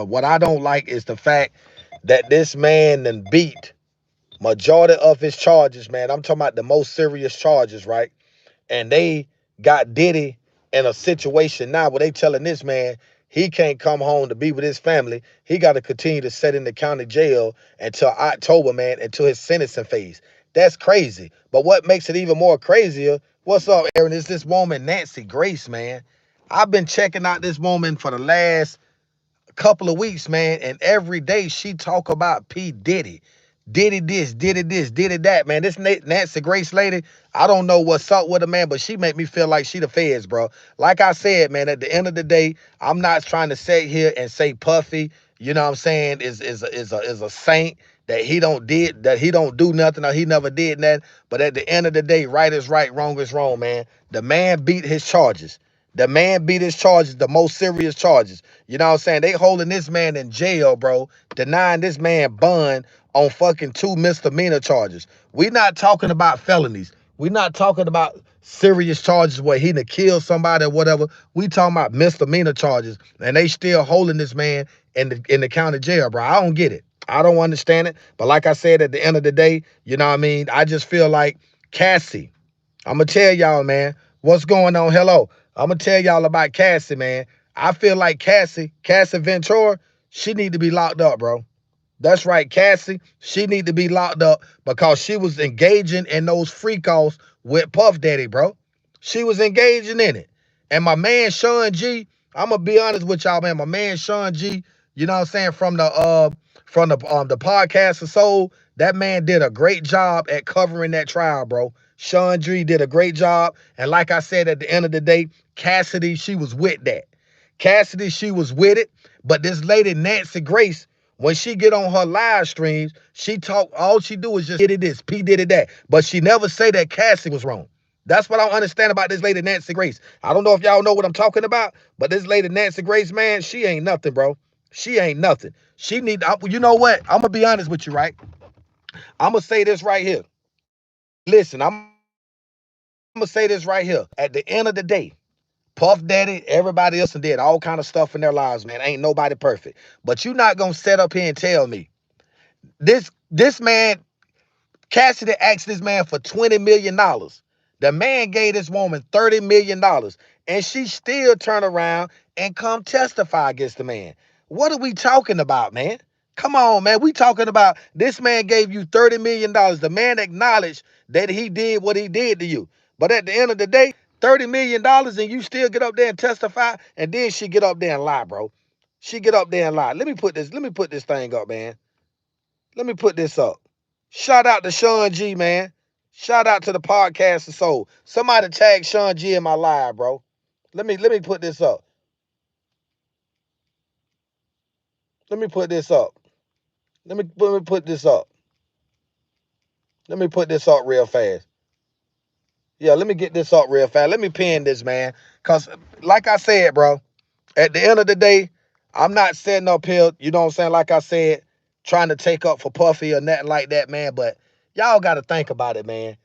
What I don't like is the fact that this man then beat majority of his charges, man. I'm talking about the most serious charges, right? And they got Diddy in a situation now where they telling this man he can't come home to be with his family. He got to continue to sit in the county jail until October, man, until his sentencing phase. That's crazy. But what makes it even more crazier, what's up, Aaron, is this woman, Nancy Grace, man. I've been checking out this woman for the last couple of weeks, man, and every day she talk about P. Diddy. Diddy this, Diddy that, man. This Nancy Grace lady, I don't know what's up with her, man, but she make me feel like she the feds, bro. Like I said, man, at the end of the day, I'm not trying to sit here and say Puffy, you know what I'm saying, is a saint, that he don't do nothing or he never did nothing. But at the end of the day, right is right, wrong is wrong, man. The man beat his charges. The man beat his charges, the most serious charges. You know what I'm saying? They holding this man in jail, bro, denying this man bond on fucking 2 misdemeanor charges. We not talking about felonies. We not talking about serious charges where he done killed somebody or whatever. We talking about misdemeanor charges, and they still holding this man in the county jail, bro. I don't get it. I don't understand it. But like I said, at the end of the day, you know what I mean? I just feel like Cassie, I'm going to tell y'all, man, what's going on. Hello. I'm going to tell y'all about Cassie, man. I feel like Cassie Ventura, she need to be locked up, bro. That's right, Cassie. She need to be locked up because she was engaging in those free calls with Puff Daddy, bro. She was engaging in it. And my man Sean G, I'm gonna be honest with y'all, man. My man Sean G, you know what I'm saying, from the podcast of Soul, that man did a great job at covering that trial, bro. Sean G did a great job. And like I said, at the end of the day, Cassidy, she was with that. Cassidy, she was with it. But this lady, Nancy Grace, when she get on her live streams, she talk, all she do is just Diddy this, P Diddy that. But she never say that Cassie was wrong. That's what I don't understand about this lady, Nancy Grace. I don't know if y'all know what I'm talking about, but this lady, Nancy Grace, man, she ain't nothing, bro. She ain't nothing. She need, you know what? I'm going to be honest with you, right? I'm going to say this right here. Listen, I'm going to say this right here. At the end of the day, Puff Daddy, everybody else did all kind of stuff in their lives, man. Ain't nobody perfect. But you not going to set up here and tell me this man, Cassidy asked this man for $20 million. The man gave this woman $30 million. And she still turn around and come testify against the man. What are we talking about, man? Come on, man. We talking about this man gave you $30 million. The man acknowledged that he did what he did to you. But at the end of the day, $30 million and you still get up there and testify, and then she get up there and lie, bro. She get up there and lie. Let me put this thing up, man. Let me put this up. Shout out to Sean G, man. Shout out to the podcast of Soul. Somebody tag Sean G in my live, bro. Let me put this up. Let me put this up. Let me put this up. Let me put this up real fast. Yeah, let me get this up real fast. Let me pin this, man. Cause like I said, bro, at the end of the day, I'm not setting up here, you know what I'm saying? Like I said, trying to take up for Puffy or nothing like that, man. But y'all gotta think about it, man.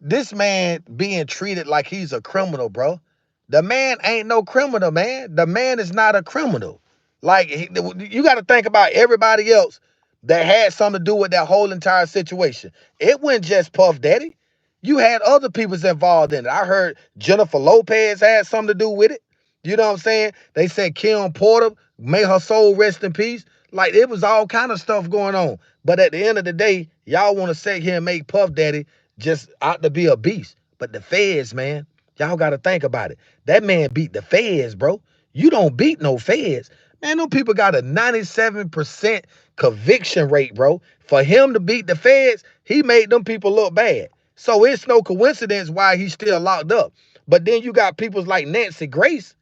This man being treated like he's a criminal, bro. The man ain't no criminal, man. The man is not a criminal. Like, you got to think about everybody else that had something to do with that whole entire situation. It wasn't just Puff Daddy. You had other people's involved in it. I heard Jennifer Lopez had something to do with it. You know what I'm saying? They said Kim Porter, may her soul rest in peace. Like, it was all kind of stuff going on. But at the end of the day, y'all want to sit here and make Puff Daddy just out to be a beast. But the feds, man, y'all got to think about it. That man beat the feds, bro. You don't beat no feds. Man, them people got a 97% conviction rate, bro. For him to beat the feds, he made them people look bad. So it's no coincidence why he's still locked up. But then you got people like Nancy Grace.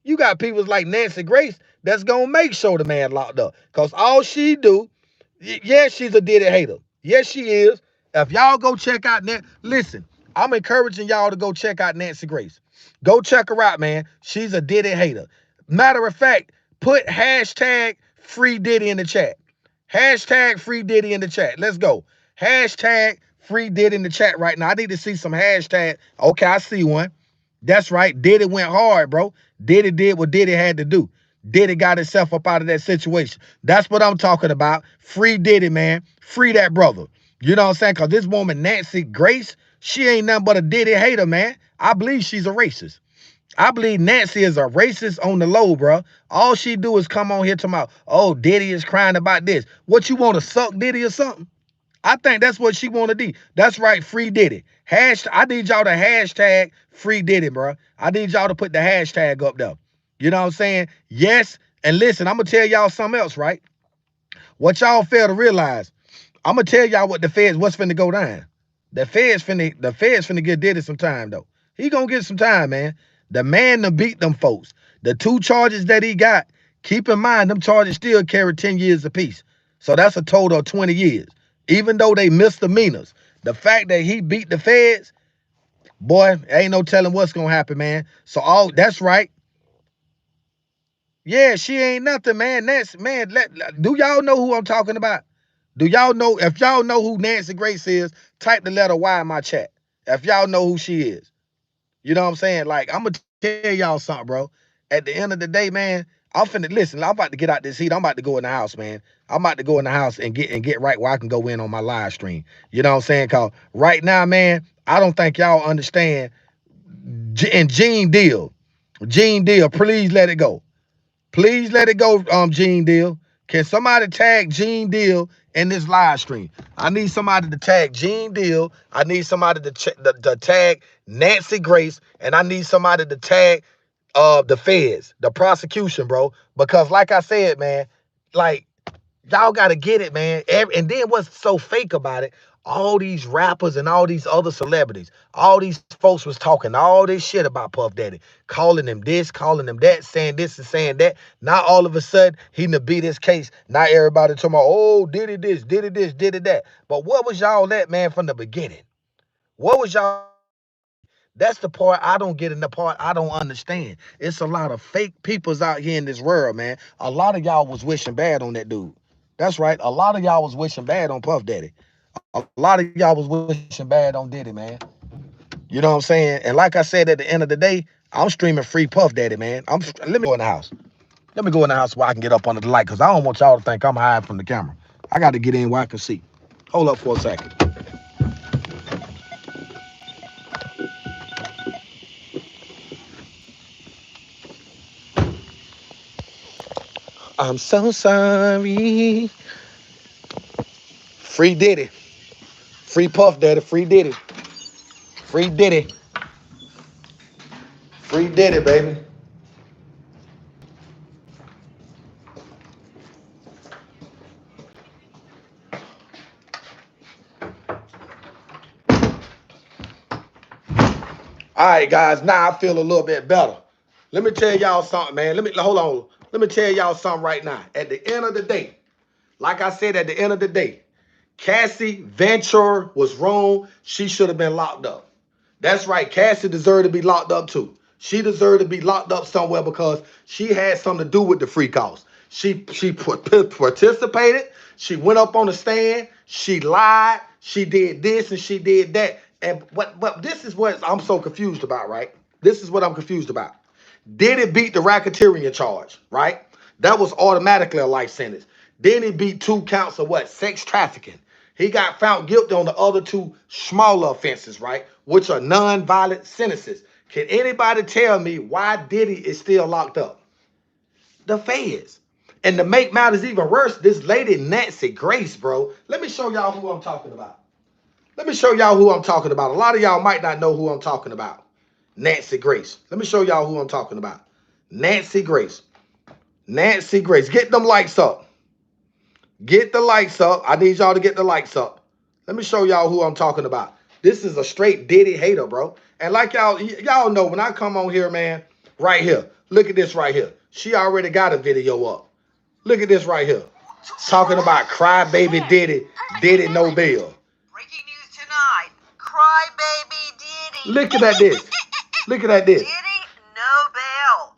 You got people like Nancy Grace that's going to make sure the man locked up. Because all she do, yes, she's a Diddy hater. Yes, she is. If y'all go check out listen, I'm encouraging y'all to go check out Nancy Grace. Go check her out, man. She's a Diddy hater. Matter of fact, put hashtag free Diddy in the chat. Hashtag free Diddy in the chat. Let's go. Hashtag free Diddy in the chat right now. I need to see some hashtag. Okay, I see one. That's right. Diddy went hard, bro. Diddy did what Diddy had to do. Diddy got himself up out of that situation. That's what I'm talking about. Free Diddy, man. Free that brother. You know what I'm saying? Because this woman, Nancy Grace, she ain't nothing but a Diddy hater, man. I believe she's a racist. I believe Nancy is a racist on the low, bro. All she do is come on here talking about, oh, Diddy is crying about this. What, you want to suck Diddy or something? I think that's what she want to do. That's right, free Diddy. I need y'all to hashtag free Diddy, bro. I need y'all to put the hashtag up there. You know what I'm saying? Yes. And listen, I'm going to tell y'all something else, right? What y'all fail to realize, I'm going to tell y'all what's finna go down. The feds finna get Diddy some time, though. He gonna get some time, man. The man to beat them folks. The 2 charges that he got, keep in mind, them charges still carry 10 years apiece. So that's a total of 20 years. Even though they misdemeanors, the fact that he beat the feds, boy, ain't no telling what's gonna happen, man. So that's right. Yeah, she ain't nothing, man. Do y'all know who I'm talking about? Do y'all know? If y'all know who Nancy Grace is, type the letter Y in my chat. If y'all know who she is. You know what I'm saying? Like, I'm gonna tell y'all something, bro. At the end of the day, man, listen, I'm about to get out this heat. I'm about to go in the house, man. I'm about to go in the house and get right where I can go in on my live stream. You know what I'm saying? Cause right now, man, I don't think y'all understand. And Gene Deal, please let it go. Please let it go, Gene Deal. Can somebody tag Gene Deal in this live stream? I need somebody to tag Gene Deal. I need somebody to tag Nancy Grace, and I need somebody to tag the feds, the prosecution, bro. Because like I said, man, like, y'all gotta get it, man. And then what's so fake about it? All these rappers and all these other celebrities, all these folks was talking all this shit about Puff Daddy, calling him this, calling him that, saying this and saying that. Now all of a sudden, he done beat his case. Now everybody talking about, oh, did it this, did it this, did it that. But what was y'all at, man, from the beginning? What was y'all? That's the part I don't get, and the part I don't understand. It's a lot of fake peoples out here in this world, man. A lot of y'all was wishing bad on that dude. That's right. A lot of y'all was wishing bad on Puff Daddy. A lot of y'all was wishing bad on Diddy, man. You know what I'm saying? And like I said, at the end of the day, I'm streaming free Puff Daddy, man. Let me go in the house. Let me go in the house where I can get up under the light, because I don't want y'all to think I'm hiding from the camera. I got to get in where I can see. Hold up for a second. I'm so sorry. Free Diddy. Free Puff Daddy. Free Diddy. Free Diddy. Free Diddy, baby. All right, guys. Now I feel a little bit better. Let me tell y'all something, man. Hold on. Let me tell y'all something right now. At the end of the day, like I said, at the end of the day, Cassie Ventura was wrong. She should have been locked up. That's right. Cassie deserved to be locked up too. She deserved to be locked up somewhere because she had something to do with the freak offs. She participated. She went up on the stand. She lied. She did this and she did that. And but this is what I'm so confused about, right? This is what I'm confused about. Did it beat the racketeering charge, right? That was automatically a life sentence. Then he beat 2 counts of what? Sex trafficking. He got found guilty on the other 2 smaller offenses, right? Which are non-violent sentences. Can anybody tell me why Diddy is still locked up? The feds. And to make matters even worse, this lady Nancy Grace, bro. Let me show y'all who I'm talking about. Let me show y'all who I'm talking about. A lot of y'all might not know who I'm talking about. Nancy Grace. Let me show y'all who I'm talking about. Nancy Grace. Nancy Grace. Get them lights up. Get the lights up. I need y'all to get the lights up. Let me show y'all who I'm talking about. This is a straight Diddy hater, bro. And like y'all know, when I come on here, man, right here. Look at this right here. She already got a video up. Look at this right here. Talking about crybaby Diddy, Diddy no bail. Breaking news tonight. Crybaby Diddy. Look at this. Look at this. Diddy no bail.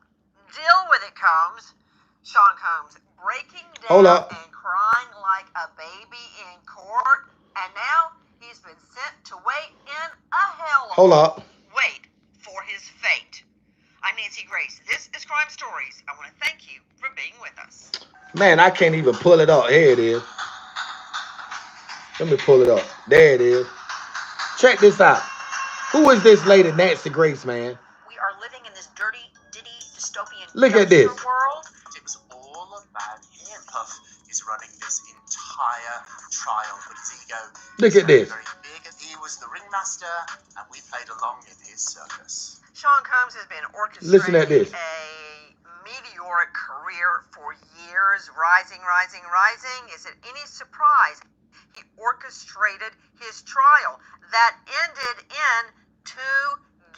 Deal with it, Combs. Sean Combs breaking down and crying like a baby in court. And now he's been sent to wait in a hell. Wait for his fate. I'm Nancy Grace. This is Crime Stories. I want to thank you Man, I can't even pull it up. Here it is. Let me pull it up. There it is. Check this out. Who is this lady, Nancy Grace, man? We are living in this dirty, Diddy, dystopian Look at this world. It was all about him. Puff is running this entire trial for his ego. Look at this. Very big. He was the ringmaster, and we played along in his circus. Sean Combs has been orchestrating Listen at this. A meteoric career for years, rising. Is it any surprise he orchestrated his trial that ended in 2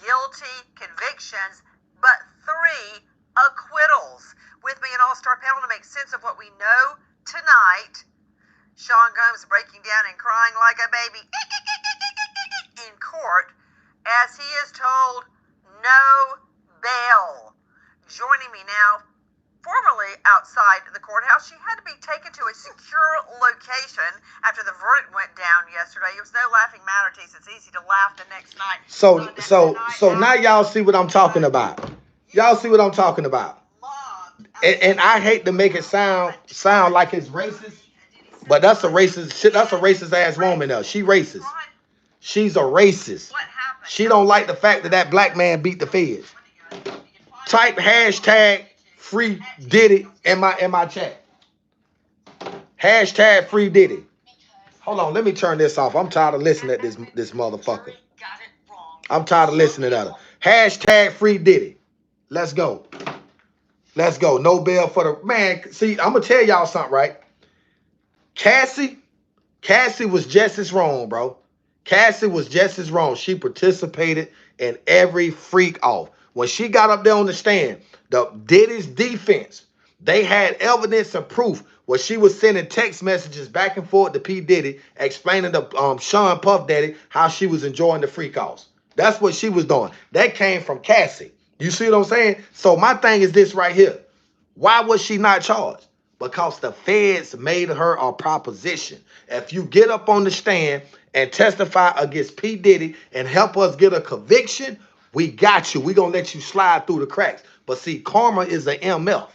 guilty convictions, but 3 acquittals? With me, an all-star panel to make sense of what we know tonight. Sean Combs breaking down and crying like a baby in court as he is told no bail. Joining me now, formerly outside the courthouse, she had to be taken to a secure location after the verdict went down yesterday. It was no laughing matter, T's. It's easy to laugh the next night. So now y'all see what I'm talking about. Y'all see what I'm talking about. And I hate to make it sound like it's racist, but that's a racist shit. That's a racist ass woman though. She racist. She's a racist. She don't like the fact that that black man beat the feds. Type hashtag free Diddy in my chat. Hashtag free Diddy. Hold on, let me turn this off. I'm tired of listening to this motherfucker. I'm tired of listening to her. Hashtag free Diddy. Let's go. Let's go. No bail for the man. See, I'm gonna tell y'all something, right? Cassie was just as wrong, bro. Cassie was just as wrong. She participated in every freak off. When she got up there on the stand, the Diddy's defense, they had evidence and proof where she was sending text messages back and forth to P. Diddy, explaining to Sean Puff Daddy how she was enjoying the freak offs. That's what she was doing. That came from Cassie. You see what I'm saying? So my thing is this right here. Why was she not charged? Because the feds made her a proposition. If you get up on the stand and testify against P. Diddy and help us get a conviction, we got you. We're going to let you slide through the cracks. But see, karma is an MF.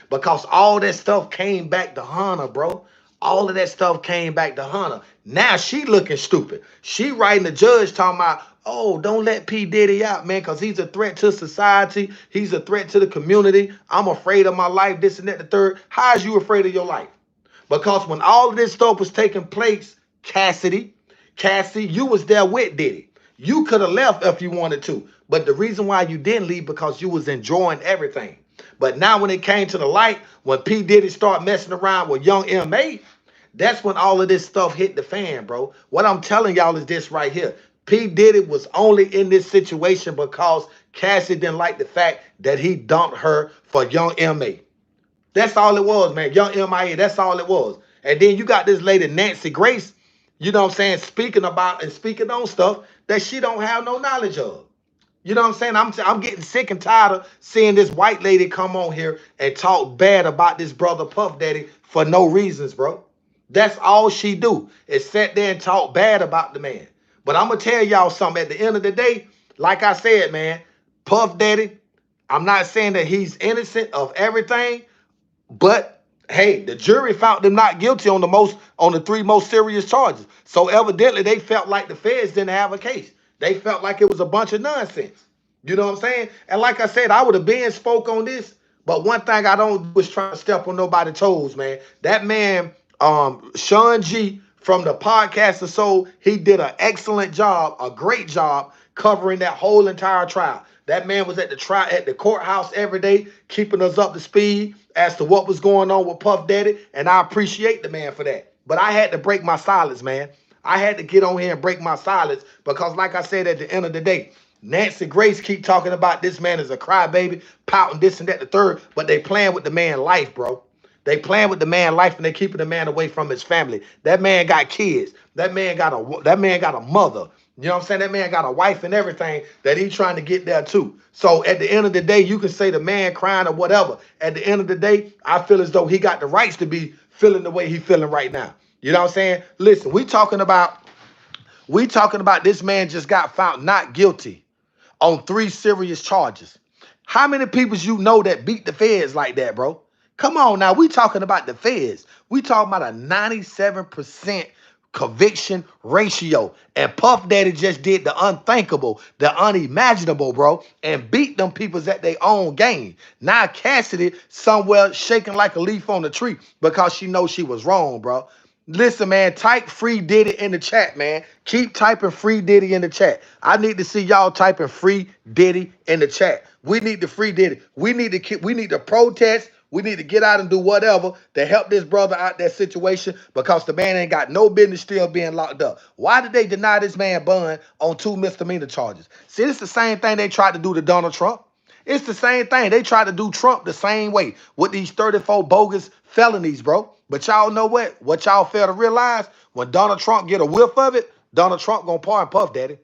Because all that stuff came back to Hunter, bro. All of that stuff came back to Hunter. Now she looking stupid. She writing the judge talking about, oh, don't let P. Diddy out, man, because he's a threat to society. He's a threat to the community. I'm afraid of my life, this and that, the third. How is you afraid of your life? Because when all of this stuff was taking place, Cassie, you was there with Diddy. You could have left if you wanted to. But the reason why you didn't leave because you was enjoying everything. But now when it came to the light, when P. Diddy started messing around with young M.A., that's when all of this stuff hit the fan, bro. What I'm telling y'all is this right here. P. Diddy was only in this situation because Cassie didn't like the fact that he dumped her for young M.A. That's all it was, man. Young M.I.A., that's all it was. And then you got this lady, Nancy Grace, you know what I'm saying, speaking about and speaking on stuff that she don't have no knowledge of. You know what I'm saying? I'm getting sick and tired of seeing this white lady come on here and talk bad about this brother Puff Daddy for no reasons, bro. That's all she do is sit there and talk bad about the man. But I'm going to tell y'all something. At the end of the day, like I said, man, Puff Daddy, I'm not saying that he's innocent of everything, but hey, the jury found them not guilty on the 3 most serious charges. So evidently they felt like the feds didn't have a case. They felt like it was a bunch of nonsense. You know what I'm saying? And like I said, I would have been spoke on this, but one thing I don't do is try to step on nobody's toes, man. That man, Sean G from the Podcast of Soul, he did an excellent job, a great job covering that whole entire trial. That man was at the courthouse every day, keeping us up to speed as to what was going on with Puff Daddy, and I appreciate the man for that. But I had to break my silence, man. I had to get on here and break my silence because, like I said, at the end of the day, Nancy Grace keep talking about this man as a crybaby, pouting this and that, the third, but they playing with the man's life, bro. They playing with the man's life and they keeping the man away from his family. That man got kids. That man got a mother. You know what I'm saying? That man got a wife and everything that he trying to get there too. So at the end of the day, you can say the man crying or whatever. At the end of the day, I feel as though he got the rights to be feeling the way he feeling right now. You know what I'm saying? Listen, we talking about this man just got found not guilty on 3 serious charges. How many people you know that beat the feds like that, bro? Come on now, we talking about the feds. We talking about a 97% conviction ratio. And Puff Daddy just did the unthinkable, the unimaginable, bro, and beat them peoples at their own game. Now Cassidy somewhere shaking like a leaf on the tree because she knows she was wrong, bro. Listen, man, type free Diddy in the chat, man. Keep typing free Diddy in the chat. I need to see y'all typing free Diddy in the chat. We need the free Diddy. We need to protest. We need to get out and do whatever to help this brother out that situation because the man ain't got no business still being locked up. Why did they deny this man bond on 2 misdemeanor charges? See, it's the same thing they tried to do to Donald Trump. It's the same thing. They tried to do Trump the same way with these 34 bogus felonies, bro. But y'all know what? What y'all fail to realize? When Donald Trump get a whiff of it, Donald Trump gonna pardon Puff Daddy.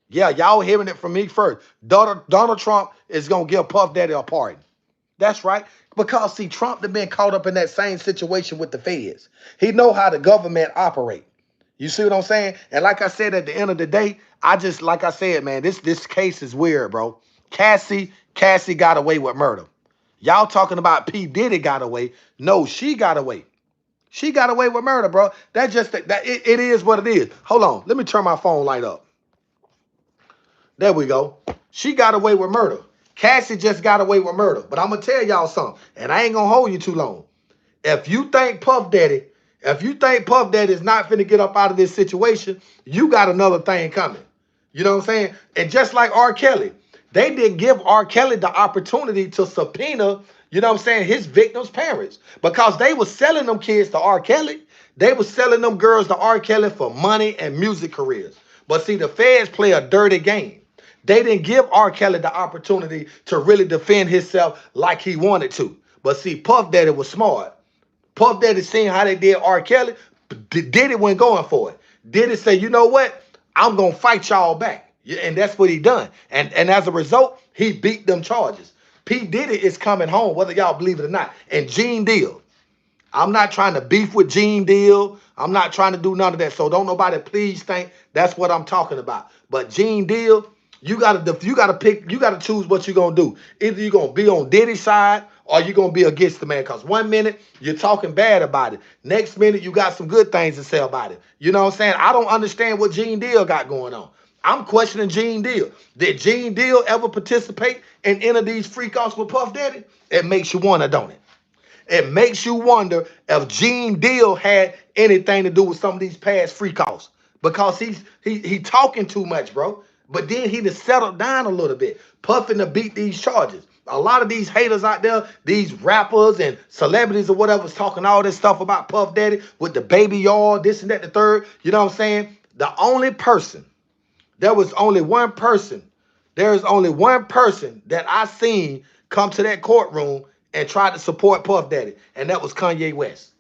Yeah, y'all hearing it from me first. Donald Trump is gonna give Puff Daddy a pardon. That's right. Because see, Trump has been caught up in that same situation with the feds. He know how the government operate. You see what I'm saying? And like I said, at the end of the day, like I said, man, this case is weird, bro. Cassie got away with murder. Y'all talking about P. Diddy got away. No, she got away. She got away with murder, bro. It is what it is. Hold on. Let me turn my phone light up. There we go. She got away with murder. Cassie just got away with murder. But I'm going to tell y'all something, and I ain't going to hold you too long. If you think Puff Daddy is not finna get up out of this situation, you got another thing coming. You know what I'm saying? And just like R. Kelly, they didn't give R. Kelly the opportunity to subpoena, you know what I'm saying, his victims' parents. Because they were selling them kids to R. Kelly. They were selling them girls to R. Kelly for money and music careers. But see, the feds play a dirty game. They didn't give R. Kelly the opportunity to really defend himself like he wanted to. But see, Puff Daddy was smart. Puff Daddy seen how they did R. Kelly. Diddy wasn't going for it. Diddy say, you know what? I'm going to fight y'all back. And that's what he done. And as a result, he beat them charges. P. Diddy is coming home, whether y'all believe it or not. And Gene Deal. I'm not trying to beef with Gene Deal. I'm not trying to do none of that. So don't nobody please think that's what I'm talking about. But Gene Deal, you gotta choose what you're gonna do. Either you're gonna be on Diddy's side or you're gonna be against the man. Because 1 minute you're talking bad about it. Next minute you got some good things to say about it. You know what I'm saying? I don't understand what Gene Deal got going on. I'm questioning Gene Deal. Did Gene Deal ever participate in any of these freak-offs with Puff Daddy? It makes you wonder, don't it? It makes you wonder if Gene Deal had anything to do with some of these past freak-offs. Because he talking too much, bro. But then he just settled down a little bit, puffing to beat these charges. A lot of these haters out there, these rappers and celebrities or whatever, was talking all this stuff about Puff Daddy with the baby yard, this and that, the third. You know what I'm saying? There is only one person that I seen come to that courtroom and try to support Puff Daddy, and that was Kanye West.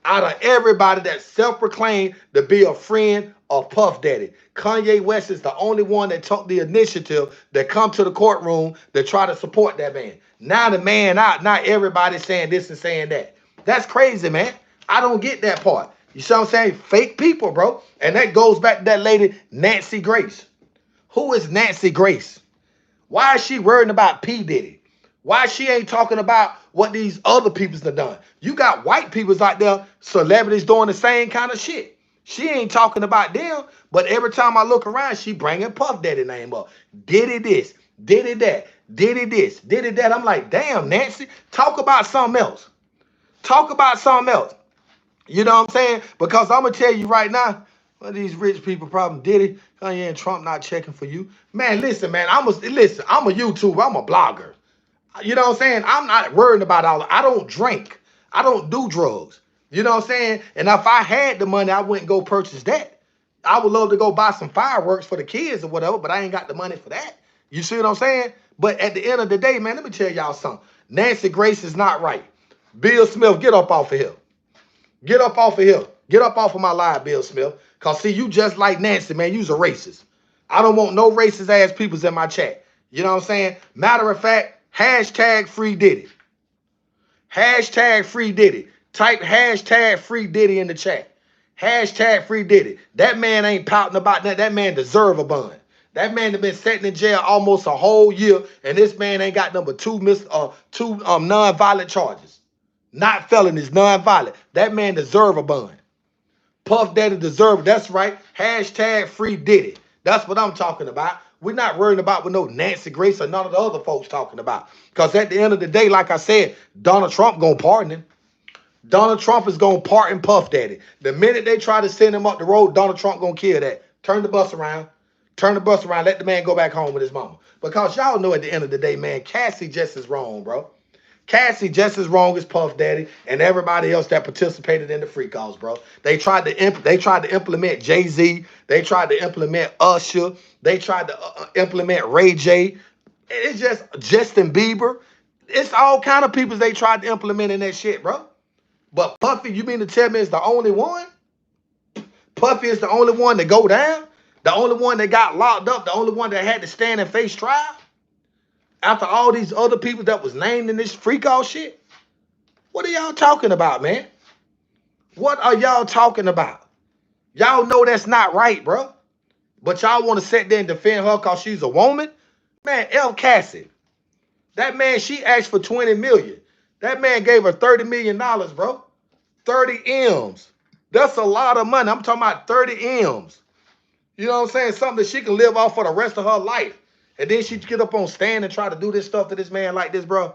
Out of everybody that self-proclaimed to be a friend of Puff Daddy, Kanye West is the only one that took the initiative to come to the courtroom to try to support that man. Now the man out, not everybody saying this and saying that. That's crazy, man. I don't get that part. You see what I'm saying? Fake people, bro. And that goes back to that lady, Nancy Grace. Who is Nancy Grace? Why is she worrying about P. Diddy? Why she ain't talking about what these other people's have done? You got white peoples out there, celebrities doing the same kind of shit. She ain't talking about them, but every time I look around, she bringing Puff Daddy name up. Diddy this, Diddy that, Diddy this, Diddy that. I'm like, damn, Nancy, talk about something else. Talk about something else. You know what I'm saying? Because I'm going to tell you right now, well, these rich people problem, Diddy, Kanye and Trump not checking for you. Man, listen, man, I'm a YouTuber, I'm a blogger. You know what I'm saying? I'm not worried about all. I don't drink. I don't do drugs. You know what I'm saying? And if I had the money, I wouldn't go purchase that. I would love to go buy some fireworks for the kids or whatever, but I ain't got the money for that. You see what I'm saying? But at the end of the day, man, let me tell y'all something. Nancy Grace is not right. Bill Smith, get up off of here. Get up off of here. Get up off of my live, Bill Smith. Because, see, you just like Nancy, man. You's a racist. I don't want no racist ass peoples in my chat. You know what I'm saying? Matter of fact, hashtag free Diddy. Hashtag free Diddy. Type hashtag free Diddy in the chat. Hashtag free Diddy. That man ain't pouting about that. That man deserve a bun. That man has been sitting in jail almost a whole year, and this man ain't got number two non-violent charges. Not felonies, non-violent. That man deserve a bun. Puff Daddy deserve it. That's right. Hashtag free Diddy. That's what I'm talking about. We're not worrying about what no Nancy Grace or none of the other folks talking about. Because at the end of the day, like I said, Donald Trump gonna pardon him. Donald Trump is gonna pardon Puff Daddy. The minute they try to send him up the road, Donald Trump gonna kill that. Turn the bus around. Turn the bus around. Let the man go back home with his mama. Because y'all know at the end of the day, man, Cassie just is wrong, bro. Cassie just as wrong as Puff Daddy and everybody else that participated in the free calls, bro. They tried to implement Jay-Z. They tried to implement Usher. They tried to implement Ray J. It's just Justin Bieber. It's all kind of people they tried to implement in that shit, bro. But Puffy, you mean to tell me is the only one? Puffy is the only one to go down? The only one that got locked up? The only one that had to stand and face trial? After all these other people that was named in this freak all shit? What are y'all talking about, man? What are y'all talking about? Y'all know that's not right, bro. But y'all want to sit there and defend her because she's a woman? Man, Cassie. That man, she asked for 20 million. That man gave her $30 million, bro. 30 M's. That's a lot of money. I'm talking about 30 M's. You know what I'm saying? Something that she can live off for the rest of her life. And then she get up on stand and try to do this stuff to this man like this, bro.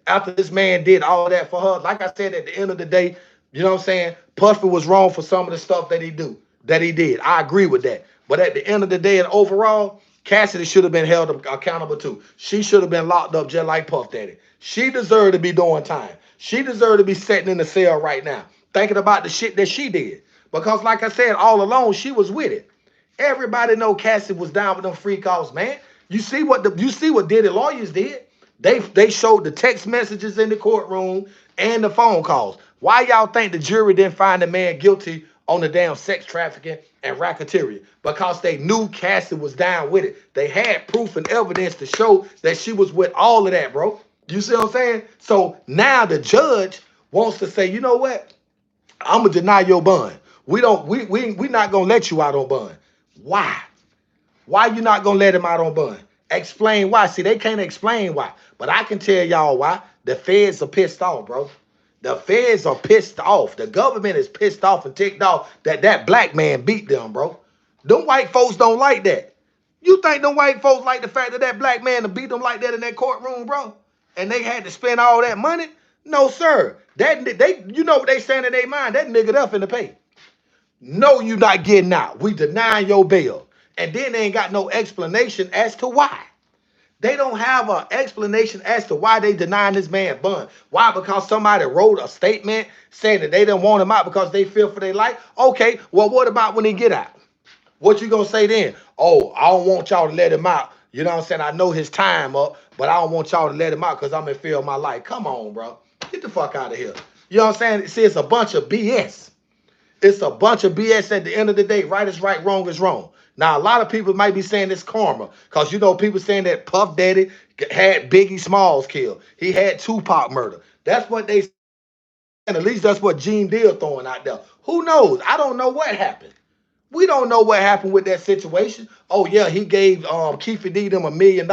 After this man did all that for her, like I said, at the end of the day, you know what I'm saying? Puffy was wrong for some of the stuff that he did. I agree with that. But at the end of the day and overall, Cassidy should have been held accountable too. She should have been locked up just like Puff Daddy. She deserved to be doing time. She deserved to be sitting in the cell right now, thinking about the shit that she did. Because like I said, all along, she was with it. Everybody know Cassie was down with them free calls, man. You see what Diddy lawyers did? They showed the text messages in the courtroom and the phone calls. Why y'all think the jury didn't find the man guilty on the damn sex trafficking and racketeering? Because they knew Cassie was down with it. They had proof and evidence to show that she was with all of that, bro. You see what I'm saying? So now the judge wants to say, you know what? I'm gonna deny your bond. We not gonna let you out on bond. Why? Why you not gonna let him out on bond? Explain why. See, they can't explain why. But I can tell y'all why. The feds are pissed off, bro. The feds are pissed off. The government is pissed off and ticked off that black man beat them, bro. Them white folks don't like that. You think them white folks like the fact that black man beat them like that in that courtroom, bro? And they had to spend all that money? No, sir. You know what they saying in their mind? That nigga up in the pay. No, you not getting out. We denying your bail. And then they ain't got no explanation as to why. They don't have an explanation as to why they denying this man bond. Why? Because somebody wrote a statement saying that they didn't want him out because they fear for their life. Okay, well, what about when he get out? What you gonna say then? Oh, I don't want y'all to let him out. You know what I'm saying? I know his time up, but I don't want y'all to let him out because I'm in fear of my life. Come on, bro. Get the fuck out of here. You know what I'm saying? See, it's a bunch of BS. It's a bunch of BS at the end of the day. Right is right, wrong is wrong. Now, a lot of people might be saying it's karma because, you know, people saying that Puff Daddy had Biggie Smalls killed. He had Tupac murder. That's what they say. And at least that's what Gene Deal throwing out there. Who knows? I don't know what happened. We don't know what happened with that situation. Oh, yeah, he gave Keefe D them $1 million.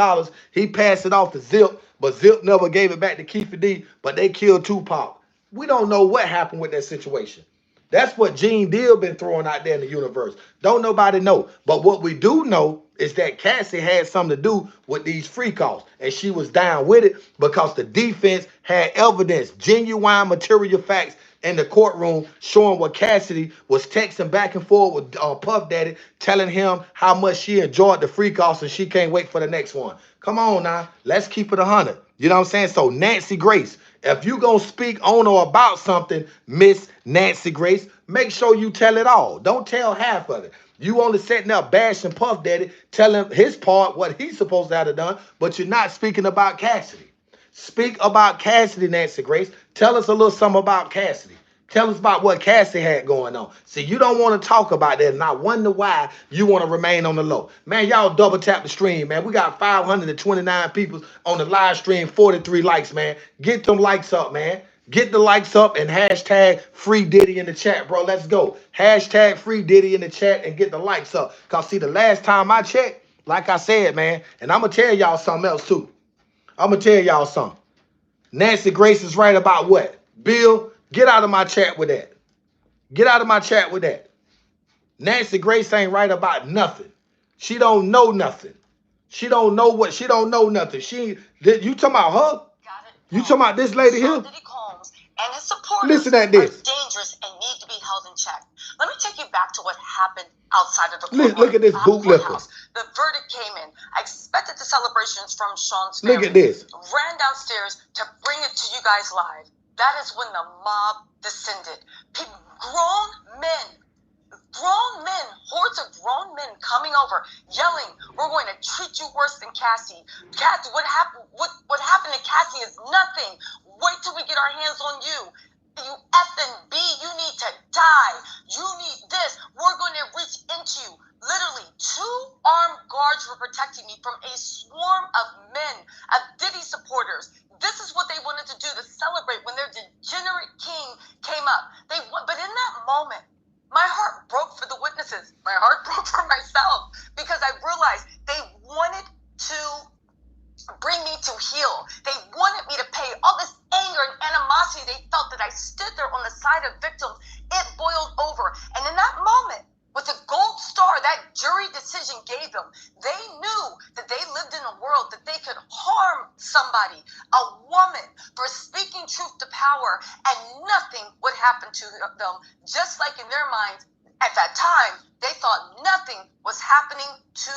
He passed it off to Zip, but Zip never gave it back to Keefe D, but they killed Tupac. We don't know what happened with that situation. That's what Gene Deal been throwing out there in the universe. Don't nobody know. But what we do know is that Cassie had something to do with these free calls. And she was down with it because the defense had evidence, genuine material facts in the courtroom showing what Cassidy was texting back and forth with Puff Daddy, telling him how much she enjoyed the free calls and she can't wait for the next one. Come on now. Let's keep it 100. You know what I'm saying? So Nancy Grace, if you gonna speak on or about something, Miss Nancy Grace, make sure you tell it all. Don't tell half of it. You only sitting up bashing Puff Daddy, telling his part, what he's supposed to have done, but you're not speaking about Cassidy. Speak about Cassidy, Nancy Grace. Tell us a little something about Cassidy. Tell us about what Cassie had going on. See, you don't want to talk about that, and I wonder why you want to remain on the low. Man, y'all double tap the stream, man. We got 529 people on the live stream, 43 likes, man. Get them likes up, man. Get the likes up and hashtag free Diddy in the chat, bro. Let's go. Hashtag free Diddy in the chat and get the likes up. Because, see, the last time I checked, like I said, man, and I'm going to tell y'all something else, too. I'm going to tell y'all something. Nancy Grace is right about what? Bill, get out of my chat with that. Get out of my chat with that. Nancy Grace ain't right about nothing. She don't know nothing. She don't know what. She don't know nothing. You talking about her? Got it. You talking about this lady here? Diddy Combs and his supporters Listen at this. are dangerous and need to be held in check. Let me take you back to what happened outside of the courtroom. Look at this bootlicker. The verdict came in. I expected the celebrations from Sean's family. Look at this. Ran downstairs to bring it to you guys live. That is when the mob descended. Grown men, hordes of grown men coming over, yelling, "We're going to treat you worse than Cassie. Cassie, what happened to Cassie is nothing. Wait till we get our hands on you. You effing B, you need to die. You need this. We're going to reach into you." Literally, 2 armed guards were protecting me from a swarm of men, of Diddy supporters. This is what they wanted to do to celebrate when their degenerate king came up. But in that moment, my heart broke for the witnesses. My heart broke for myself because I realized they wanted to bring me to heel. They wanted me to pay all this anger and animosity they felt that I stood there on the side of victims. It boiled over. And in that moment, with the gold star that jury decision gave them, they knew that they lived in a world that they could harm somebody, a woman, for speaking truth to power, and nothing would happen to them. Just like in their minds, at that time, they thought nothing was happening to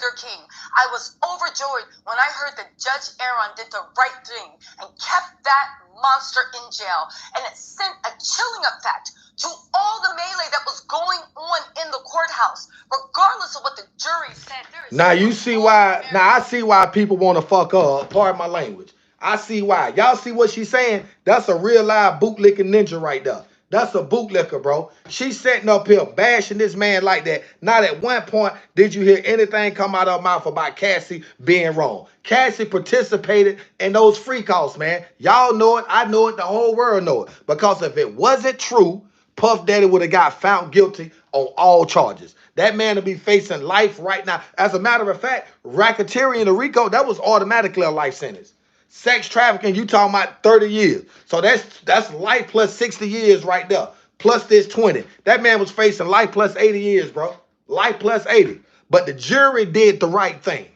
their king. I was overjoyed when I heard that Judge Aaron did the right thing and kept that monster in jail. And it sent a chilling effect to all the melee that was going on in the courthouse, regardless of what the jury said. Now you see why. Now I see why people want to fuck up. Pardon my language. I see why. Y'all see what she's saying? That's a real live bootlicking ninja right there. That's a bootlicker, bro. She's sitting up here bashing this man like that. Not at one point did you hear anything come out of her mouth about Cassie being wrong. Cassie participated in those free calls, man. Y'all know it. I know it. The whole world know it. Because if it wasn't true, Puff Daddy would have got found guilty on all charges. That man would be facing life right now. As a matter of fact, racketeering and RICO, that was automatically a life sentence. Sex trafficking, you talking about 30 years. So that's life plus 60 years right there. Plus this 20. That man was facing life plus 80 years, bro. Life plus 80. But the jury did the right thing.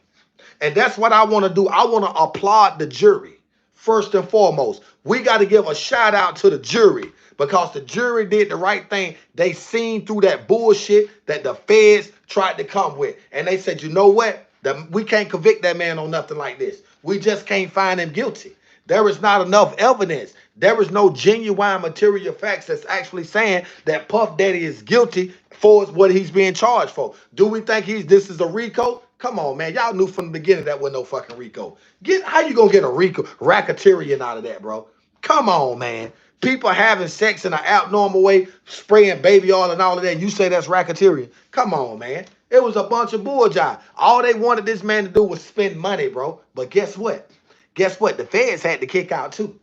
And that's what I want to do. I want to applaud the jury. First and foremost, we got to give a shout out to the jury because the jury did the right thing. They seen through that bullshit that the feds tried to come with. And they said, you know what? We can't convict that man on nothing like this. We just can't find him guilty. There is not enough evidence. There is no genuine material facts that's actually saying that Puff Daddy is guilty for what he's being charged for. Do we think this is a RICO? Come on, man. Y'all knew from the beginning that wasn't no fucking RICO. How you gonna get a RICO racketeering out of that, bro? Come on, man. People having sex in an abnormal way, spraying baby oil and all of that. And you say that's racketeering? Come on, man. It was a bunch of bullshit. All they wanted this man to do was spend money, bro. But guess what? Guess what? The feds had to kick out too.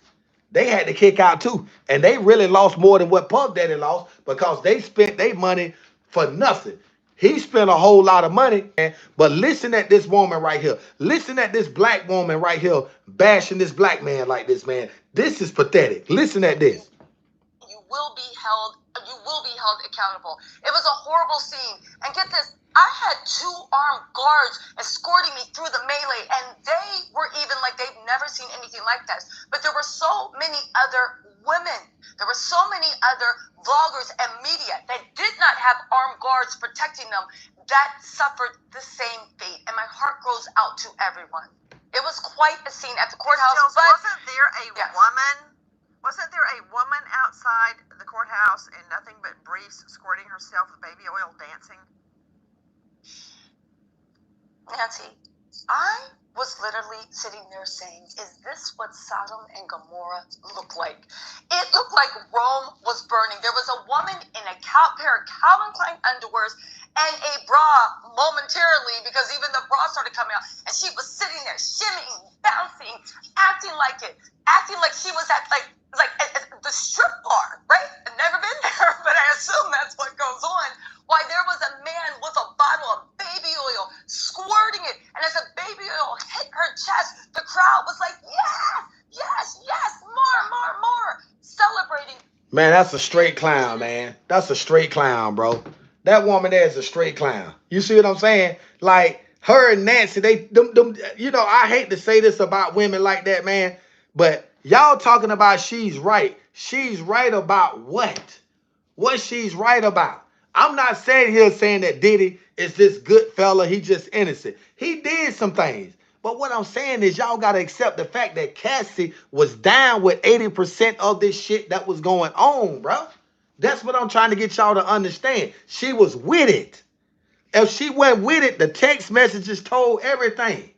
They had to kick out too. And they really lost more than what Puff Daddy lost because they spent their money for nothing. He spent a whole lot of money, man. But listen at this woman right here. Listen at this black woman right here bashing this black man like this, man. This is pathetic. Listen at this. You will be held accountable. It was a horrible scene. And get this, I had 2 armed guards escorting me through the melee, and they were even like they've never seen anything like this. But there were so many other women. There were so many other vloggers and media that did not have armed guards protecting them that suffered the same fate. And my heart goes out to everyone. It was quite a scene at the courthouse. But wasn't there a woman? Wasn't there a woman outside the courthouse in nothing but briefs, squirting herself with baby oil, dancing? Nancy, I was literally sitting there saying, is this what Sodom and Gomorrah looked like? It looked like Rome was burning. There was a woman in a pair of Calvin Klein underwears and a bra momentarily, because even the bra started coming out, and she was sitting there shimmying, bouncing, acting like she was at like the strip bar, right? I've never been there, but I assume that's what goes on. Why there was a man with a bottle of baby oil squirting it, and as the baby oil hit her chest, the crowd was like, yes, yes, yes, more. Man, that's a straight clown, man. That's a straight clown, bro. That woman there is a straight clown. You see what I'm saying? Like her and Nancy, them, you know, I hate to say this about women like that, man, but y'all talking about she's right. She's right about what? What she's right about. I'm not saying here saying that Diddy is this good fella, he just innocent. He did some things. But what I'm saying is y'all got to accept the fact that Cassie was down with 80% of this shit that was going on, bro. That's what I'm trying to get y'all to understand. She was with it. If she went with it, the text messages told everything.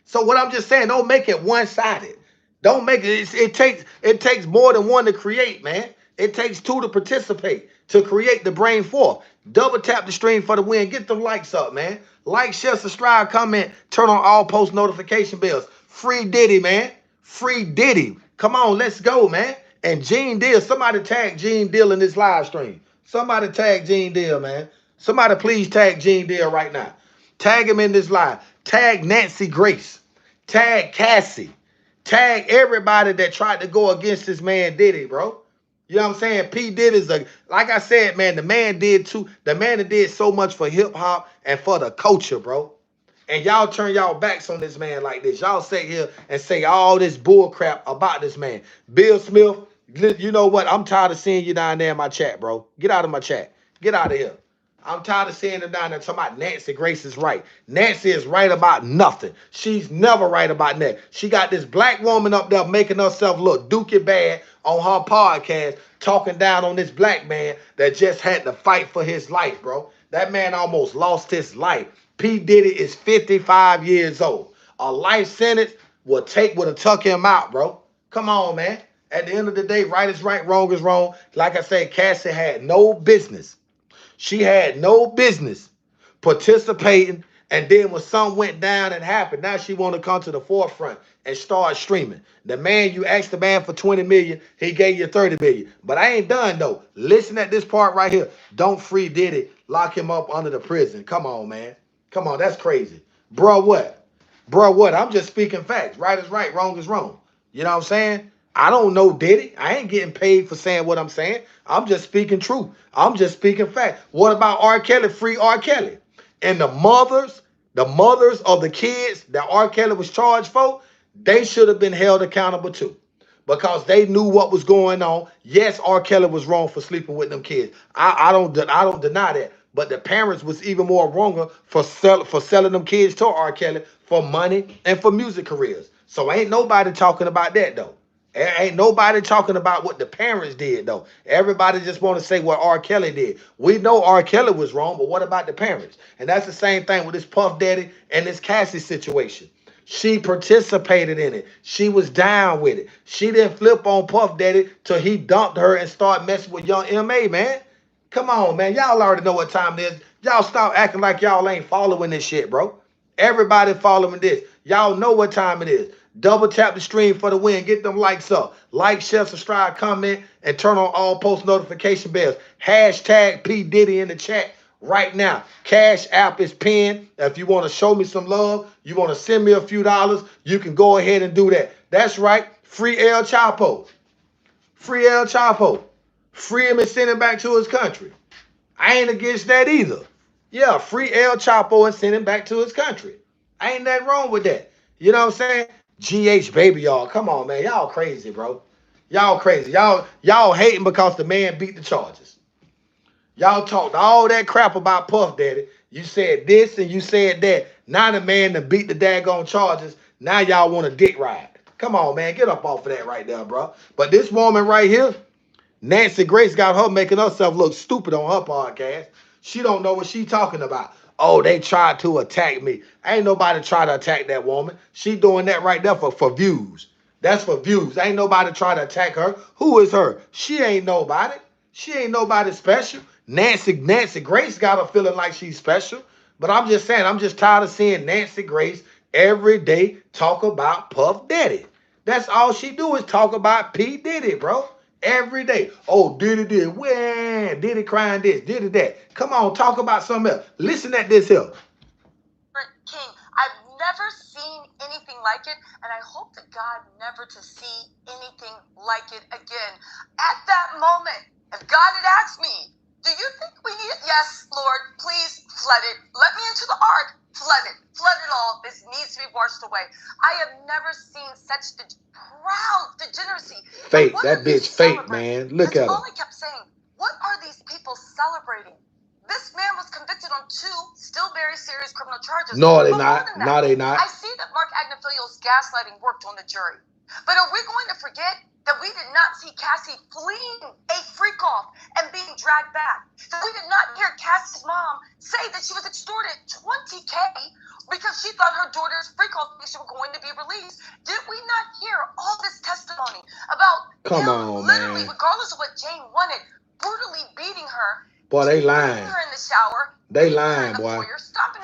So what I'm just saying, don't make it one-sided. Don't make it. It takes more than one to create, man. It takes two to participate to create the brain forth. Double tap the stream for the win. Get the likes up, man. Like, share, subscribe, comment, turn on all post notification bells. Free Diddy, man. Free Diddy. Come on, let's go, man. And Gene Deal. Somebody tag Gene Deal in this live stream. Somebody tag Gene Deal, man. Somebody please tag Gene Deal right now. Tag him in this live. Tag Nancy Grace. Tag Cassie. Tag everybody that tried to go against this man Diddy, bro. You know what I'm saying? P. Diddy's like I said, man, the man that did so much for hip hop and for the culture, bro. And y'all turn y'all backs on this man like this. Y'all sit here and say all this bull crap about this man. Bill Smith, you know what? I'm tired of seeing you down there in my chat, bro. Get out of my chat. Get out of here. I'm tired of seeing them down there talking about Nancy Grace is right. Nancy is right about nothing. She's never right about nothing. She got this black woman up there making herself look dookie bad on her podcast, talking down on this black man that just had to fight for his life, bro. That man almost lost his life. P. Diddy is 55 years old. A life sentence would have tuck him out, bro. Come on, man. At the end of the day, right is right, wrong is wrong. Like I said, Cassie had no business. She had no business participating. And then when something went down and happened, now she want to come to the forefront and start streaming. The man, you asked the man for 20 million, he gave you 30 million. But I ain't done though. Listen at this part right here. Don't free Diddy, lock him up under the prison. Come on, man. Come on, that's crazy. Bro, what? Bro, what? I'm just speaking facts. Right is right, wrong is wrong. You know what I'm saying? I don't know Diddy. I ain't getting paid for saying what I'm saying. I'm just speaking truth. I'm just speaking fact. What about R. Kelly? Free R. Kelly. And the mothers of the kids that R. Kelly was charged for, they should have been held accountable too. Because they knew what was going on. Yes, R. Kelly was wrong for sleeping with them kids. I don't deny that. But the parents was even more wronger for selling them kids to R. Kelly for money and for music careers. So ain't nobody talking about that though. Ain't nobody talking about what the parents did though. Everybody just want to say what R. Kelly did. We know R. Kelly was wrong, but what about the parents? And that's the same thing with this Puff Daddy and this Cassie situation. She participated in it. She was down with it. She didn't flip on Puff Daddy till he dumped her and started messing with young M.A., man. Come on, man. Y'all already know what time it is. Y'all stop acting like y'all ain't following this shit, bro. Everybody following this. Y'all know what time it is. Double tap the stream for the win. Get them likes up. Like, share, subscribe, comment, and turn on all post notification bells. Hashtag P. Diddy in the chat right now. Cash App is pinned. If you want to show me some love, you want to send me a few dollars, you can go ahead and do that. That's right. Free El Chapo. Free El Chapo. Free him and send him back to his country. I ain't against that either. Yeah, free El Chapo and send him back to his country. Ain't nothing wrong with that. You know what I'm saying? GH baby, y'all. Come on, man. Y'all crazy, bro. Y'all crazy. Y'all hating because the man beat the charges. Y'all talked all that crap about Puff Daddy. You said this and you said that. Now the man that beat the daggone charges. Now y'all want a dick ride. Come on, man. Get up off of that right there, bro. But this woman right here, Nancy Grace, got her making herself look stupid on her podcast. She don't know what she talking about. Oh, they tried to attack me. Ain't nobody try to attack that woman. She doing that right there for views. That's for views. Ain't nobody try to attack her. Who is her? She ain't nobody. She ain't nobody special. Nancy Grace got her feeling like she's special. But I'm just saying, I'm just tired of seeing Nancy Grace every day talk about Puff Daddy. That's all she do is talk about P. Diddy, bro. Every day. Oh, Diddy did. When? Diddy crying this, Diddy that. Come on, talk about something else. Listen at this here. King, I've never seen anything like it, and I hope to God never to see anything like it again. At that moment, if God had asked me, do you think we need it? Yes, Lord, please flood it. Let me into the ark. Flood it all. This needs to be washed away. I have never seen such proud degeneracy. Fake. That bitch fake, man. Look at her. All I kept saying, what are these people celebrating? This man was convicted on 2 still very serious criminal charges. No, they're not. No, they're not. I see that Mark Agnifilio's gaslighting worked on the jury. But are we going to forget that we did not see Cassie fleeing a freak off and being dragged back? That we did not hear Cassie's mom say that she was extorted $20K because she thought her daughter's freak off were going to be released? Did we not hear all this testimony about literally, regardless of what Jane wanted, brutally beating her? Boy, they lying. Her in the shower. They lying, boy.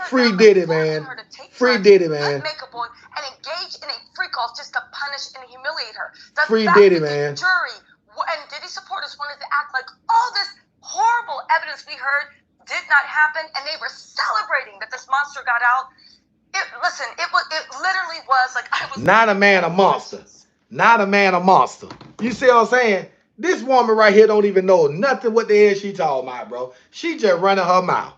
Free Diddy, man. Free Diddy, man. Put makeup on and engage in a freak off just to punish and humiliate her. Free Diddy, man. The jury and Diddy supporters wanted to act like all this horrible evidence we heard did not happen, and they were celebrating that this monster got out. It literally was like I was not a man, a monster. Not a man, a monster. You see what I'm saying? This woman right here don't even know nothing what the hell she talking about, bro. She just running her mouth.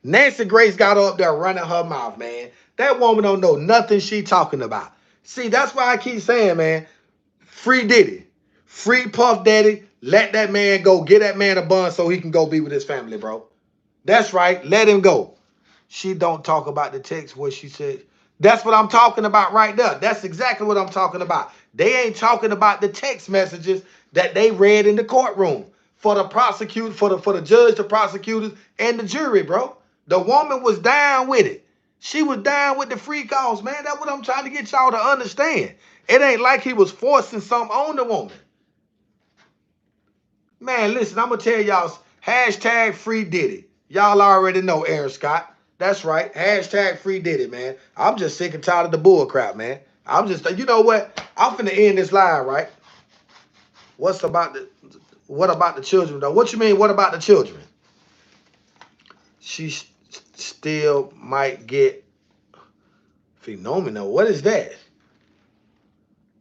Nancy Grace got up there running her mouth, man. That woman don't know nothing she talking about. See, that's why I keep saying, man, free Diddy. Free Puff Daddy. Let that man go. Get that man a bun so he can go be with his family, bro. That's right. Let him go. She don't talk about the text where she said, that's what I'm talking about right there. That's exactly what I'm talking about. They ain't talking about the text messages that they read in the courtroom for the prosecutor, for the judge, the prosecutors, and the jury, bro. The woman was down with it. She was down with the free calls, man. That's what I'm trying to get y'all to understand. It ain't like he was forcing something on the woman. Man, listen, I'm going to tell y'all, hashtag free Diddy. Y'all already know Aaron Scott. That's right. Hashtag free Diddy, man. I'm just sick and tired of the bull crap, man. I'm just, you know what? I'm finna end this live, right? What about the children, though? What you mean, what about the children? She still might get phenomenal. What is that?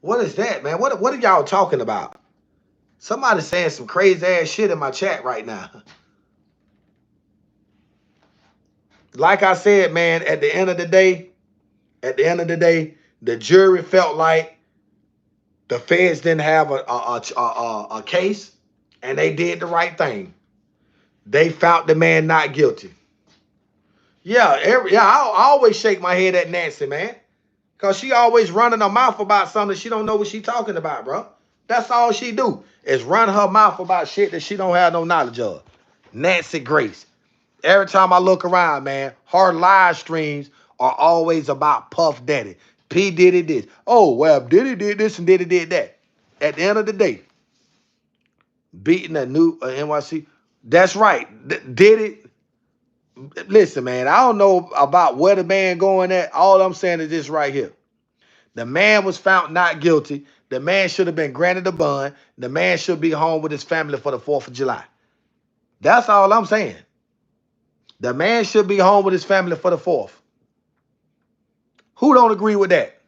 What is that, man? What are y'all talking about? Somebody's saying some crazy ass shit in my chat right now. Like I said, man, at the end of the day, the jury felt like the feds didn't have a case, and they did the right thing. They found the man not guilty. Yeah, I always shake my head at Nancy, man, because she always running her mouth about something she don't know what she talking about, bro. That's all she do is run her mouth about shit that she don't have no knowledge of. Nancy Grace. Every time I look around, man, her live streams are always about Puff Daddy. P Diddy this. Oh, well, Diddy did this and Diddy did that. At the end of the day, beating a new NYC. That's right. Diddy. Listen, man, I don't know about where the man going at. All I'm saying is this right here. The man was found not guilty. The man should have been granted a bond. The man should be home with his family for the 4th of July. That's all I'm saying. The man should be home with his family for the 4th. Who don't agree with that?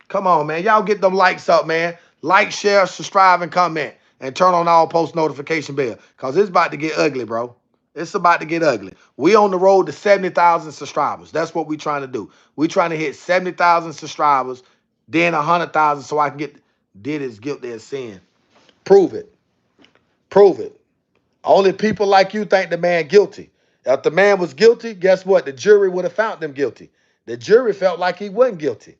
Come on, man. Y'all get them likes up, man. Like, share, subscribe, and comment. And turn on all post notification bell. Because it's about to get ugly, bro. It's about to get ugly. We on the road to 70,000 subscribers. That's what we trying to do. We trying to hit 70,000 subscribers, then 100,000 so I can get Diddy's guilty as sin. Prove it. Prove it. Only people like you think the man guilty. If the man was guilty, guess what? The jury would have found them guilty. The jury felt like he wasn't guilty.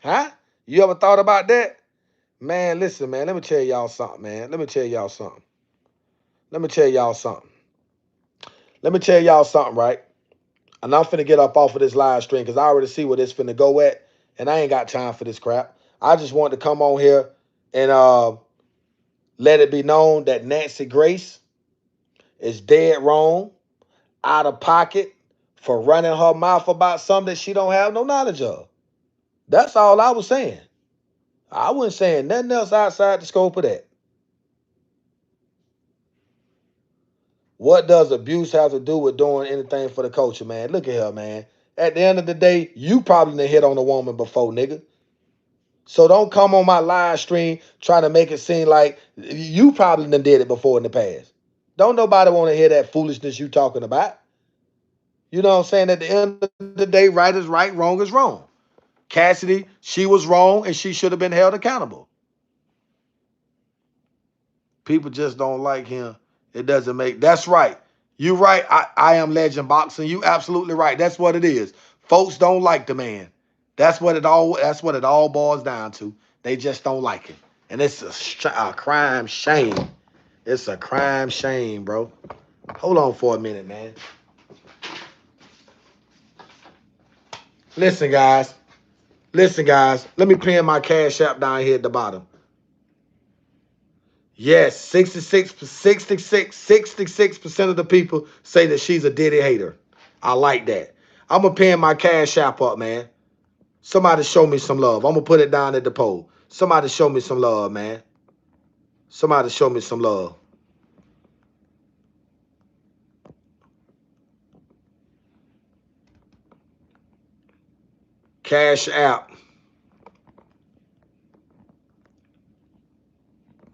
Huh? You ever thought about that? Man, listen, man. Let me tell y'all something, man. Let me tell y'all something. Let me tell y'all something. Let me tell y'all something, right? And I'm finna get up off of this live stream because I already see where this finna go at. And I ain't got time for this crap. I just wanted to come on here and let it be known that Nancy Grace is dead wrong, out of pocket, for running her mouth about something that she don't have no knowledge of. That's all I was saying. I wasn't saying nothing else outside the scope of that. What does abuse have to do with doing anything for the culture, man? Look at her, man. At the end of the day, you probably done hit on a woman before, nigga. So don't come on my live stream trying to make it seem like you probably done did it before in the past. Don't nobody want to hear that foolishness you talking about. You know what I'm saying? At the end of the day, right is right, wrong is wrong. Cassidy, she was wrong and she should have been held accountable. People just don't like him. It doesn't make. That's right. You right. I am legend boxing. You absolutely right. That's what it is. Folks don't like the man. That's what it all. That's what it all boils down to. They just don't like it, and it's a crime shame. It's a crime shame, bro. Hold on for a minute, man. Listen, guys. Listen, guys. Let me pin my cash app down here at the bottom. Yes, 66% of the people say that she's a Diddy hater. I like that. I'm going to pin my cash app up, man. Somebody show me some love. I'm going to put it down at the poll. Somebody show me some love, man. Somebody show me some love. Cash app.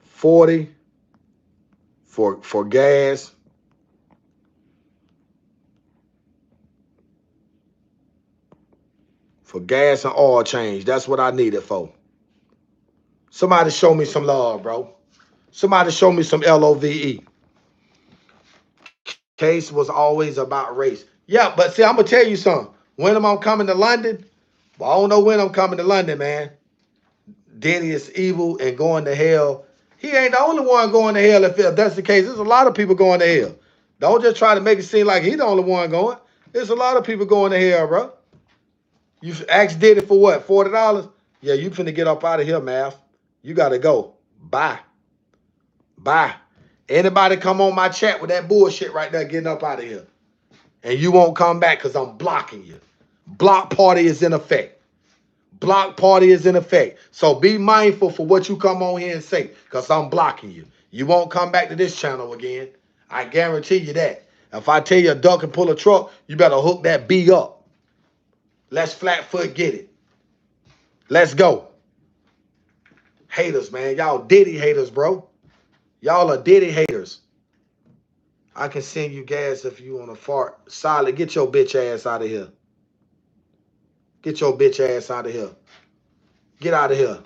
40 for gas. For gas and oil change. That's what I need it for. Somebody show me some love, bro. Somebody show me some LOVE. Case was always about race. Yeah, but see, I'm going to tell you something. When am I coming to London? Well, I don't know when I'm coming to London, man. Diddy is evil and going to hell. He ain't the only one going to hell if that's the case. There's a lot of people going to hell. Don't just try to make it seem like he's the only one going. There's a lot of people going to hell, bro. You asked Diddy for what? $40? Yeah, you finna get up out of here, Math. You got to go. Bye. Bye. Anybody come on my chat with that bullshit right there, getting up out of here. And you won't come back because I'm blocking you. Block party is in effect. Block party is in effect. So be mindful for what you come on here and say because I'm blocking you. You won't come back to this channel again. I guarantee you that. If I tell you a duck and pull a truck, you better hook that B up. Let's Flatfoot get it. Let's go. Haters, man. Y'all Diddy haters, bro. Y'all are Diddy haters. I can send you gas if you want to fart. Solid, get your bitch ass out of here. Get your bitch ass out of here. Get out of here.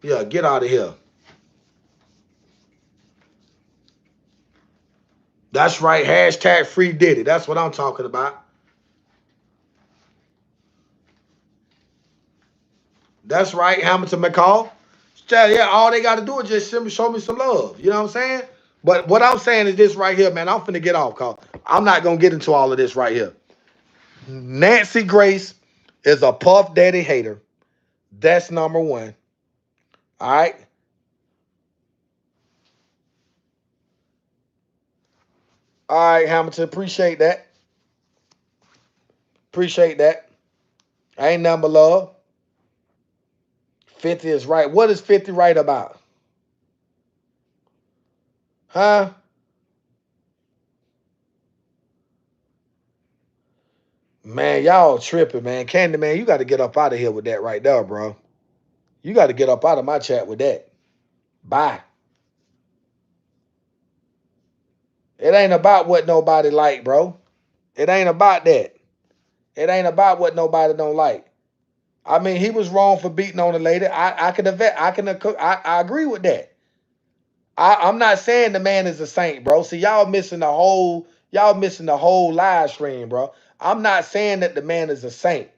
Yeah, get out of here. That's right. Hashtag free Diddy. That's what I'm talking about. That's right, Hamilton McCall. Yeah, all they got to do is just show me some love. You know what I'm saying? But what I'm saying is this right here, man. I'm finna get off, cause I'm not gonna get into all of this right here. Nancy Grace is a Puff Daddy hater. That's number one. All right. All right, Hamilton. Appreciate that. Appreciate that. I ain't nothing but love. 50 is right. What is 50 right about? Huh? Man, y'all tripping, man. Candy, man, you got to get up out of here with that right there, bro. You got to get up out of my chat with that. Bye. It ain't about what nobody like, bro. It ain't about that. It ain't about what nobody don't like. I mean, he was wrong for beating on the lady. I agree with that. I'm not saying the man is a saint, bro. See, y'all missing the whole live stream, bro. I'm not saying that the man is a saint.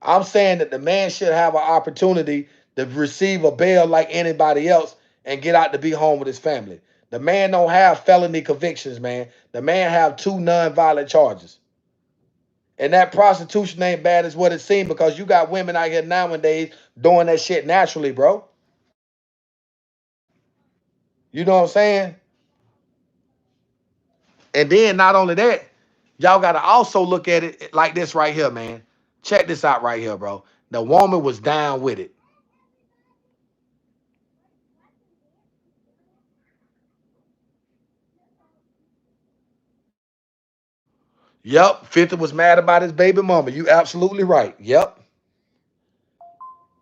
I'm saying that the man should have an opportunity to receive a bail like anybody else and get out to be home with his family. The man don't have felony convictions, man. The man have 2 non-violent charges. And that prostitution ain't bad as what it seems because you got women out here nowadays doing that shit naturally, bro. You know what I'm saying? And then not only that, y'all got to also look at it like this right here, man. Check this out right here, bro. The woman was down with it. Yep. 50 was mad about his baby mama. You absolutely right. Yep.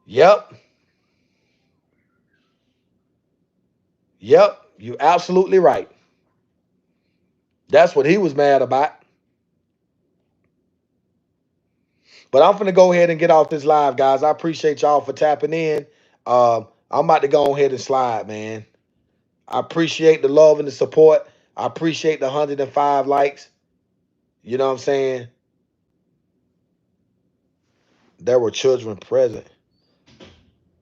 Yep. Yep. You absolutely right. That's what he was mad about. But I'm finna go ahead and get off this live, guys. I appreciate y'all for tapping in. I'm about to go ahead and slide, man. I appreciate the love and the support. I appreciate the 105 likes. You know what I'm saying? There were children present.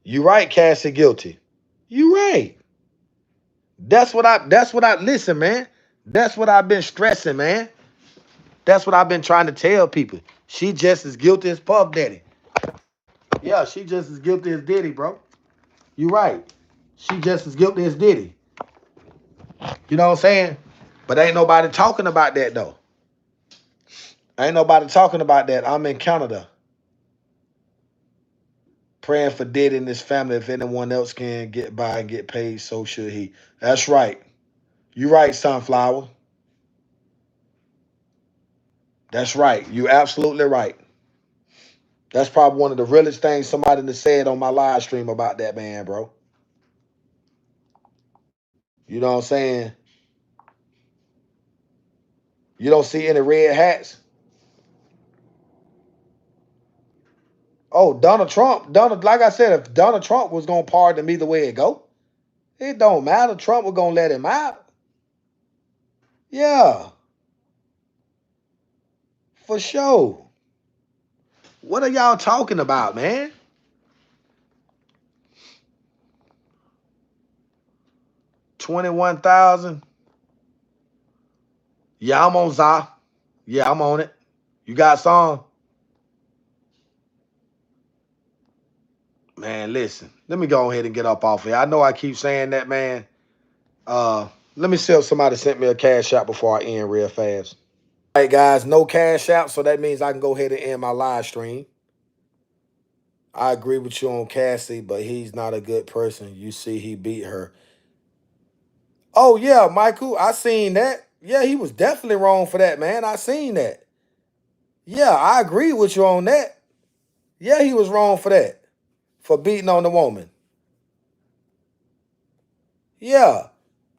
You right, Cassie, guilty. You right. That's what I listen, man. That's what I've been stressing, man. That's what I've been trying to tell people. She just as guilty as Puff Daddy. Yeah, she just as guilty as Diddy, bro. You right. She just as guilty as Diddy. You know what I'm saying? But ain't nobody talking about that though. Ain't nobody talking about that. I'm in Canada. Praying for Diddy and his family. If anyone else can get by and get paid, so should he. That's right. You right, Sunflower. That's right. You absolutely right. That's probably one of the realest things somebody has said on my live stream about that man, bro. You know what I'm saying? You don't see any red hats. Oh, Donald Trump. Like I said, if Donald Trump was gonna pardon him either way it go, it don't matter. Trump was gonna let him out. Yeah, for sure. What are y'all talking about, man? 21,000. Yeah, I'm on Za. Yeah, I'm on it. You got some? Man, listen. Let me go ahead and get up off here. I know I keep saying that, man. Let me see if somebody sent me a cash out before I end real fast. All right, guys, no cash out, so that means I can go ahead and end my live stream. I agree with you on Cassie, but he's not a good person. You see, he beat her. Oh, yeah, Michael, I seen that. Yeah, he was definitely wrong for that, man. I seen that. Yeah, I agree with you on that. Yeah, he was wrong for that, for beating on the woman. Yeah,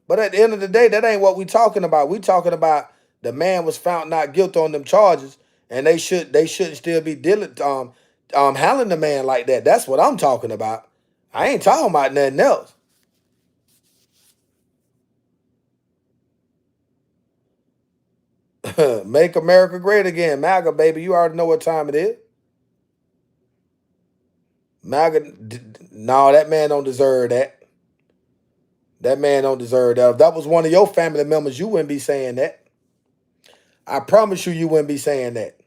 but at the end of the day, that ain't what we talking about. We talking about the man was found not guilty on them charges, and they shouldn't still be handling the man like that. That's what I'm talking about. I ain't talking about nothing else. Make America great again, MAGA baby. You already know what time it is. MAGA, no, that man don't deserve that. That man don't deserve that. If that was one of your family members, you wouldn't be saying that. I promise you, you wouldn't be saying that.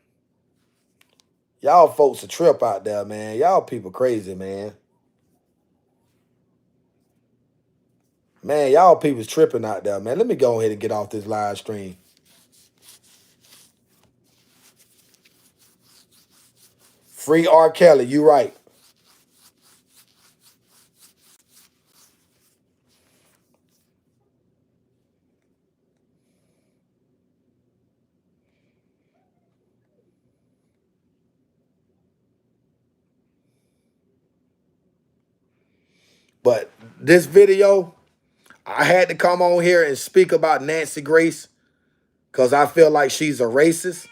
Y'all folks a trip out there, man. Y'all people crazy, man. Man, y'all people's tripping out there, man. Let me go ahead and get off this live stream. Free R. Kelly, you right. But this video, I had to come on here and speak about Nancy Grace because I feel like she's a racist.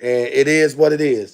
And it is what it is.